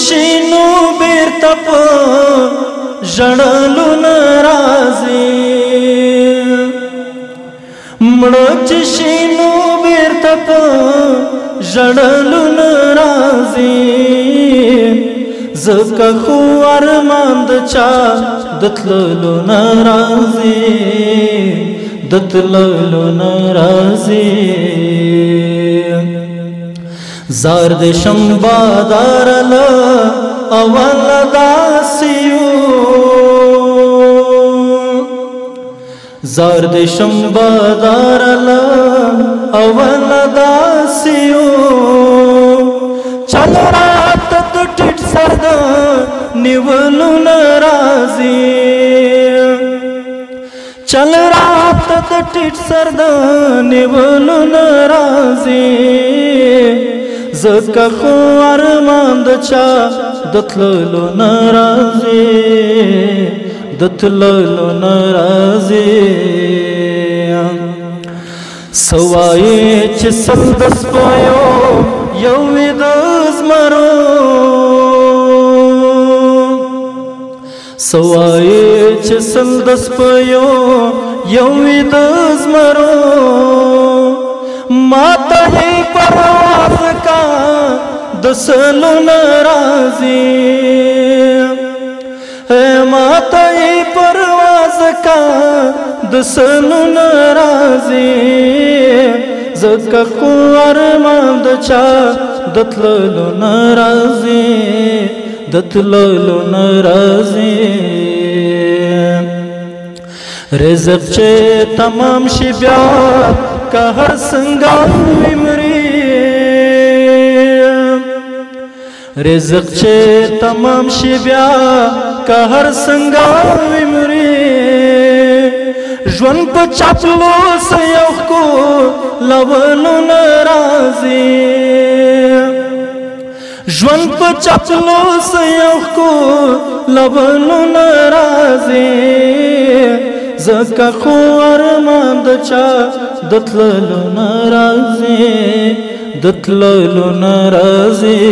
شي نو بیرته په ژړلو نه راځي مړه چې شي نو بیرته په ژړلو نه راځي ځکه خو ارمان د چا د تللو نه راځي د تللو نه راځي زار د شمبادار له اول داسیو زار د شمبادار له اول داسیو چل رات د ټټ سر د نیولو نه راځي چل رات د ټټ سر د نیولو نه راځي زکه خو ارمان د چا د تللو نه راځي د تللو نه راځي سوای چې سل د سپیو یو وې د زمرو سوای چې سل د سپیو یو وې د زمرو ماته پرواز کا د سلو نه راځي ماته پرواز کا د سلو نه راځي زکه خو ارمان د چا د تللو نه راځي د تللو نه راځي رزق چې تمام شي بیا که هر څنګه ومري رزق چې تمام شي بیا که هر څنګه ومري ژوند په چاپلوس یو کو لولو نه راځي ژوند په چاپلوس یو کو لولو نه راځي زکه خو ارمان د چا د تللو نه راځي د تللو نه راځي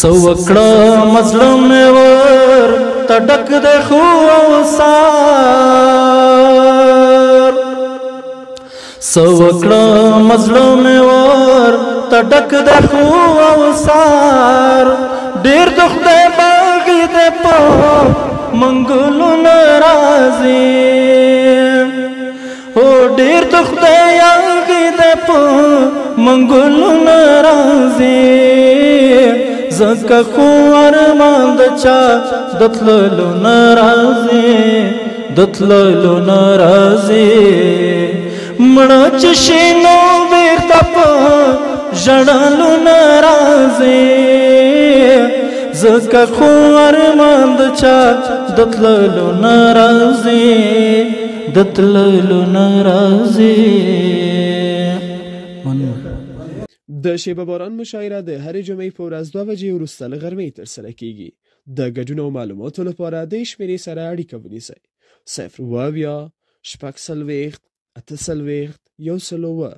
سو وکړه مظلوم ور تډک د خو اوسار سو وکړه مظلوم ور تډک د خو اوسار ډیر د خدای باغ دې په منګلو نه راځي هو ډیر د خدای باغ دې په منګلو نه راځي زکه خو ارمان د چا د تللو نه راځي د تللو نه راځي مړه چې شي نو بیرته په ژړلو نه راځي زکه خو ارمان د چا د تللو نه راځي د تللو نه راځي د شیبه باران مشاعره د هرې جمعې په ورځ 2 بجې وروسته له غرمې ترسره کیږي د ګډون او معلوماتو لپاره د شمیرې سره اړیکه ونیسئ 0 شپږ څلوېښت اته څلوېښت یو سل اووه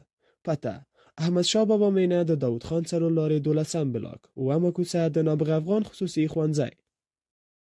پته احمدشاه بابا مینه د داود خان څلور لارې 12 بلاک اومه کوڅه د نابغه افغان خصوصي ښوونځی